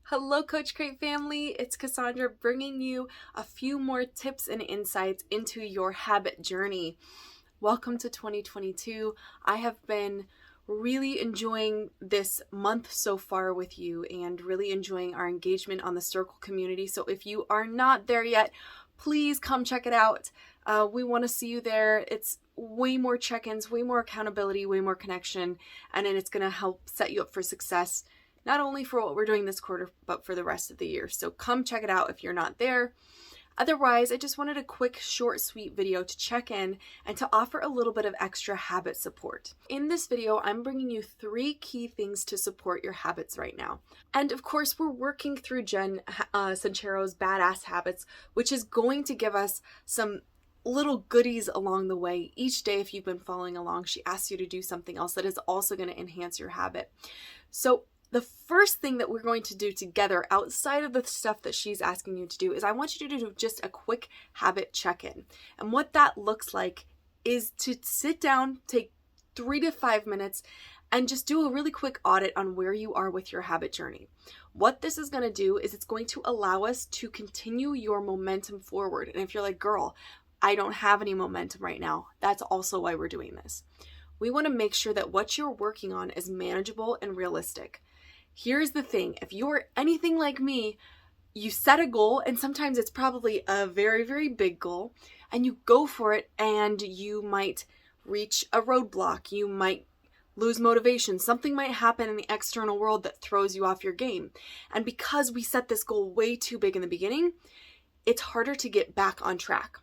Hello, Coach Crate family. It's Cassandra bringing you a few more tips and insights into your habit journey. Welcome to 2022. I have been really enjoying this month so far with you and really enjoying our engagement on the Circle community. So if you are not there yet, please come check it out. We want to see you there. It's way more check-ins, way more accountability, way more connection, and then it's going to help set you up for success, not only for what we're doing this quarter, but for the rest of the year. So come check it out if you're not there. Otherwise, I just wanted a quick, short, sweet video to check in and to offer a little bit of extra habit support. In this video, I'm bringing you 3 key things to support your habits right now. And of course, we're working through Sincero's Badass Habits, which is going to give us some little goodies along the way. Each day, if you've been following along, she asks you to do something else that is also going to enhance your habit. So the first thing that we're going to do together outside of the stuff that she's asking you to do is I want you to do just a quick habit check-in. And what that looks like is to sit down, take 3 to 5 minutes, and just do a really quick audit on where you are with your habit journey. What this is going to do is it's going to allow us to continue your momentum forward. And if you're like, girl, I don't have any momentum right now, that's also why we're doing this. We want to make sure that what you're working on is manageable and realistic. Here's the thing, if you're anything like me, you set a goal, and sometimes it's probably a very, very big goal, and you go for it, and you might reach a roadblock, you might lose motivation, something might happen in the external world that throws you off your game. And because we set this goal way too big in the beginning, it's harder to get back on track.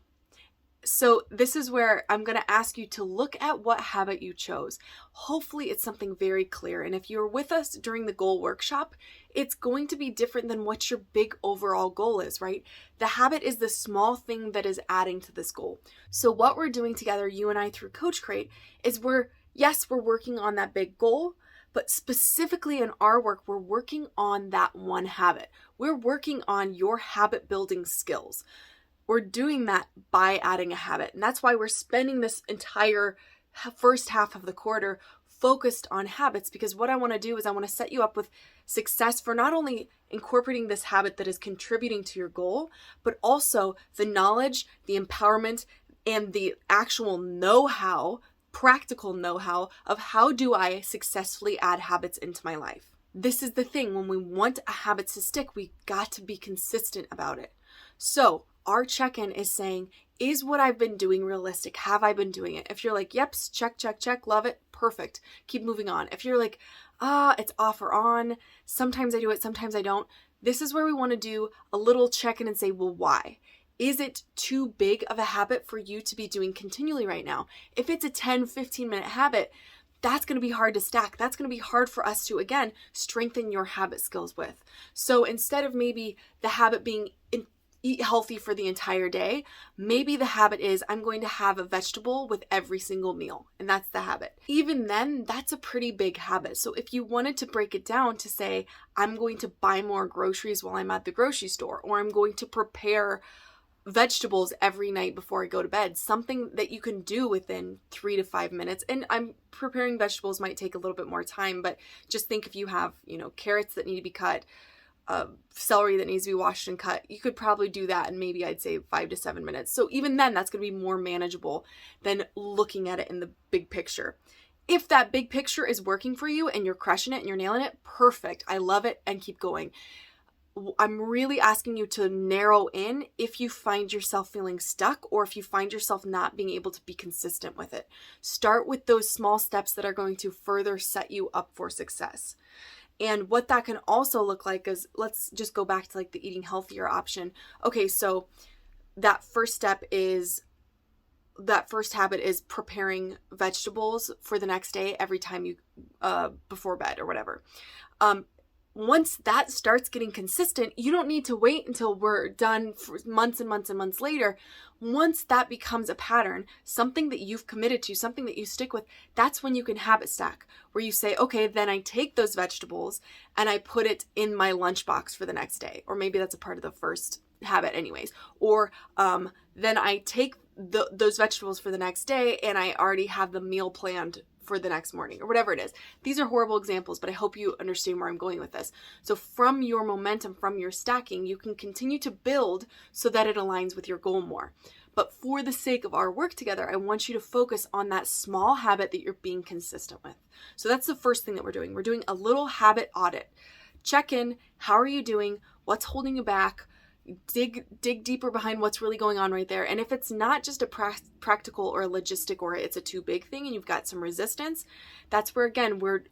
So this is where I'm going to ask you to look at what habit you chose. Hopefully it's something very clear. And if you're with us during the goal workshop, it's going to be different than what your big overall goal is, right? The habit is the small thing that is adding to this goal. So what we're doing together, you and I through Coach Crate, is we're working on that big goal, but specifically in our work, we're working on that one habit. We're working on your habit building skills. We're doing that by adding a habit. And that's why we're spending this entire first half of the quarter focused on habits, because what I want to do is I want to set you up with success for not only incorporating this habit that is contributing to your goal, but also the knowledge, the empowerment, and the actual know-how, practical know-how of how do I successfully add habits into my life. This is the thing. When we want a habit to stick, we got to be consistent about it. So our check-in is saying, is what I've been doing realistic? Have I been doing it? If you're like, yep, check, love it, perfect, keep moving on. If you're like, it's off or on, sometimes I do it, sometimes I don't, this is where we want to do a little check-in and say, well, why? Is it too big of a habit for you to be doing continually right now? If it's a 10, 15-minute habit, that's going to be hard to stack. That's going to be hard for us to, again, strengthen your habit skills with. So instead of maybe the habit being eat healthy for the entire day, maybe the habit is I'm going to have a vegetable with every single meal, and that's the habit. Even then, that's a pretty big habit. So if you wanted to break it down to say, I'm going to buy more groceries while I'm at the grocery store, or I'm going to prepare vegetables every night before I go to bed, something that you can do within 3 to 5 minutes. And I'm preparing vegetables might take a little bit more time, but just think if you have, carrots that need to be cut, celery that needs to be washed and cut, you could probably do that in maybe I'd say 5 to 7 minutes. So even then, that's going to be more manageable than looking at it in the big picture. If that big picture is working for you and you're crushing it and you're nailing it, perfect. I love it, and keep going. I'm really asking you to narrow in if you find yourself feeling stuck or if you find yourself not being able to be consistent with it. Start with those small steps that are going to further set you up for success. And what that can also look like is, let's just go back to like the eating healthier option. Okay, so that first habit is preparing vegetables for the next day every time you, before bed or whatever. Once that starts getting consistent, you don't need to wait until we're done for months and months and months later. Once that becomes a pattern, something that you've committed to, something that you stick with, that's when you can habit stack, where you say, okay, then I take those vegetables and I put it in my lunchbox for the next day. Or maybe that's a part of the first habit anyways. Or then I take those vegetables for the next day and I already have the meal planned for the next morning or whatever it is. These are horrible examples, but I hope you understand where I'm going with this. So from your momentum, from your stacking, you can continue to build so that it aligns with your goal more. But for the sake of our work together, I want you to focus on that small habit that you're being consistent with. So that's the first thing that we're doing. We're doing a little habit audit. Check in. How are you doing? What's holding you back? Dig deeper behind what's really going on right there. And if it's not just a practical or a logistic, or it's a too big thing and you've got some resistance, that's where, again, we're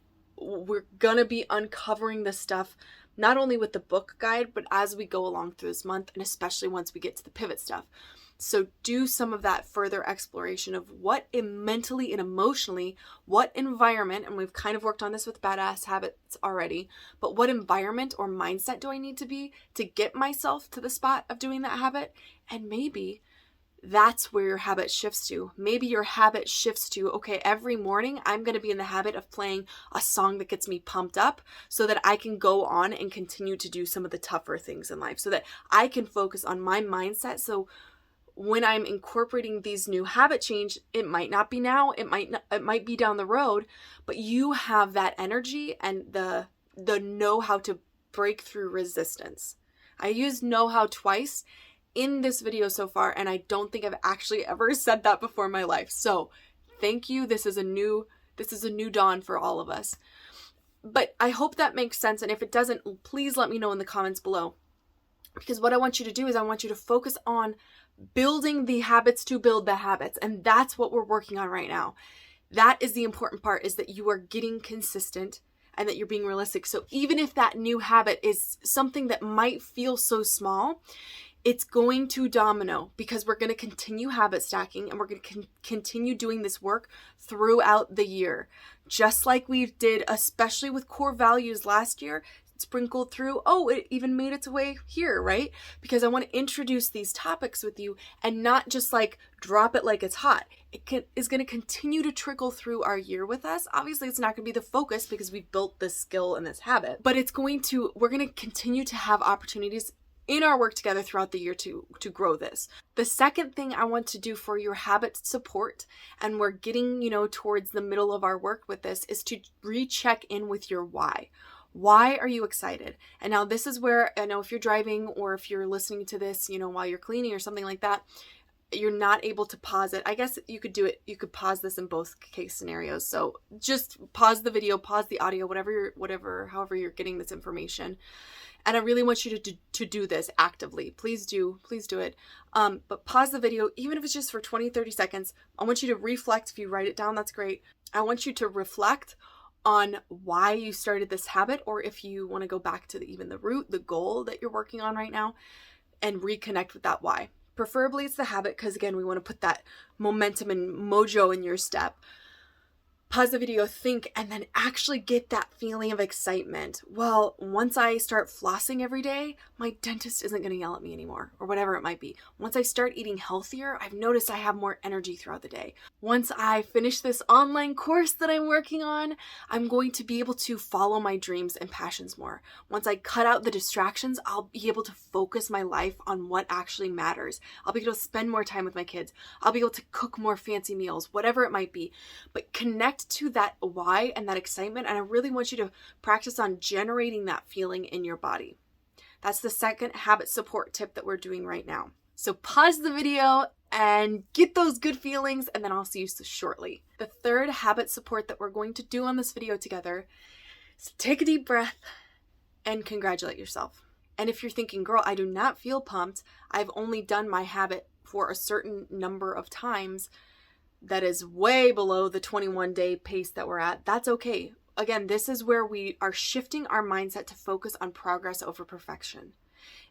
gonna be uncovering this stuff, not only with the book guide, but as we go along through this month, and especially once we get to the pivot stuff. So do some of that further exploration of what mentally and emotionally, what environment, and we've kind of worked on this with badass habits already, but what environment or mindset do I need to be to get myself to the spot of doing that habit? And maybe that's where your habit shifts to. Maybe your habit shifts to, okay, every morning I'm going to be in the habit of playing a song that gets me pumped up so that I can go on and continue to do some of the tougher things in life, so that I can focus on my mindset. So when I'm incorporating these new habit change, it might not be now, it might be down the road, but you have that energy and the know how to break through resistance. I used know how twice in this video so far, and I don't think I've actually ever said that before in my life. So thank you. This is a new dawn for all of us. But I hope that makes sense. And if it doesn't, please let me know in the comments below. Because what I want you to do is I want you to focus on building the habits to build the habits. And that's what we're working on right now. That is the important part, is that you are getting consistent and that you're being realistic. So even if that new habit is something that might feel so small, it's going to domino, because we're going to continue habit stacking and we're going to continue doing this work throughout the year. Just like we did, especially with core values last year, sprinkled through. Oh, it even made its way here, right? Because I want to introduce these topics with you and not just like drop it like it's hot. It is going to continue to trickle through our year with us. Obviously, it's not going to be the focus because we've built this skill and this habit, but we're going to continue to have opportunities in our work together throughout the year to grow this. The second thing I want to do for your habit support, and we're getting, towards the middle of our work with this, is to recheck in with your why. Why are you excited? And now this is where, I know if you're driving or if you're listening to this, while you're cleaning or something like that, you're not able to pause it. I guess you could do it. You could pause this in both case scenarios. So just pause the video, pause the audio, however you're getting this information. And I really want you to do this actively. Please do it. But pause the video, even if it's just for 20, 30 seconds. I want you to reflect. If you write it down, that's great. I want you to reflect on why you started this habit, or if you want to go back to the root, the goal that you're working on right now, and reconnect with that why. Preferably it's the habit, because again, we want to put that momentum and mojo in your step. Pause the video, think, and then actually get that feeling of excitement. Well, once I start flossing every day, my dentist isn't going to yell at me anymore, or whatever it might be. Once I start eating healthier, I've noticed I have more energy throughout the day. Once I finish this online course that I'm working on, I'm going to be able to follow my dreams and passions more. Once I cut out the distractions, I'll be able to focus my life on what actually matters. I'll be able to spend more time with my kids. I'll be able to cook more fancy meals, whatever it might be. But connect to that why and that excitement, and I really want you to practice on generating that feeling in your body. That's the second habit support tip that we're doing right now. So pause the video and get those good feelings, and then I'll see you shortly. The third habit support that we're going to do on this video together is take a deep breath and congratulate yourself. And if you're thinking, girl, I do not feel pumped, I've only done my habit for a certain number of times, that is way below the 21-day pace that we're at, that's okay. Again, this is where we are shifting our mindset to focus on progress over perfection.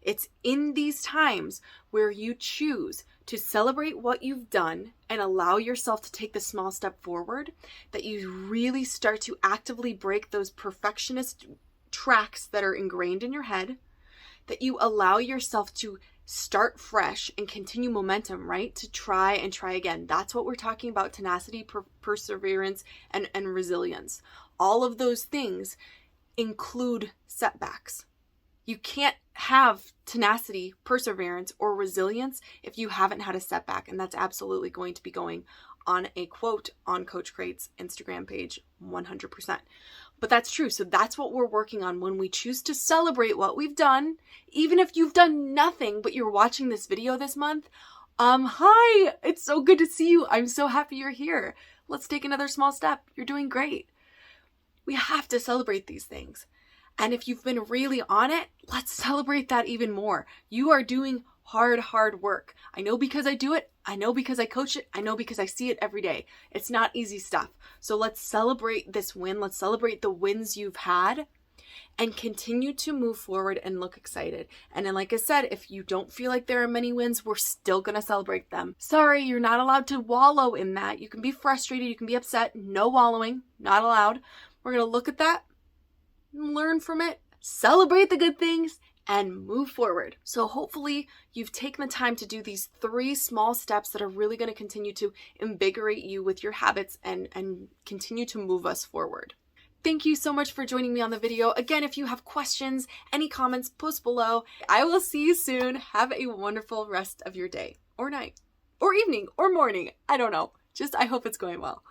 It's in these times where you choose to celebrate what you've done and allow yourself to take the small step forward that you really start to actively break those perfectionist tracks that are ingrained in your head, that you allow yourself to start fresh and continue momentum, right? To try and try again. That's what we're talking about: tenacity, perseverance, and resilience. All of those things include setbacks. You can't have tenacity, perseverance, or resilience if you haven't had a setback, and that's absolutely going to be going on a quote on Coach Crate's Instagram page, 100%. But that's true. So that's what we're working on when we choose to celebrate what we've done. Even if you've done nothing, but you're watching this video this month, hi, it's so good to see you. I'm so happy you're here. Let's take another small step. You're doing great. We have to celebrate these things. And if you've been really on it, let's celebrate that even more. You are doing hard work. I know because I do it. I know because I coach it. I know because I see it every day. It's not easy stuff. So let's celebrate this win. Let's celebrate the wins you've had and continue to move forward and look excited. And then, like I said, if you don't feel like there are many wins, we're still going to celebrate them. Sorry, you're not allowed to wallow in that. You can be frustrated. You can be upset. No wallowing. Not allowed. We're going to look at that, learn from it, celebrate the good things, and move forward. So hopefully you've taken the time to do these 3 small steps that are really going to continue to invigorate you with your habits and continue to move us forward. Thank you so much for joining me on the video. Again, if you have questions, any comments, post below. I will see you soon. Have a wonderful rest of your day or night or evening or morning. I don't know. I hope it's going well.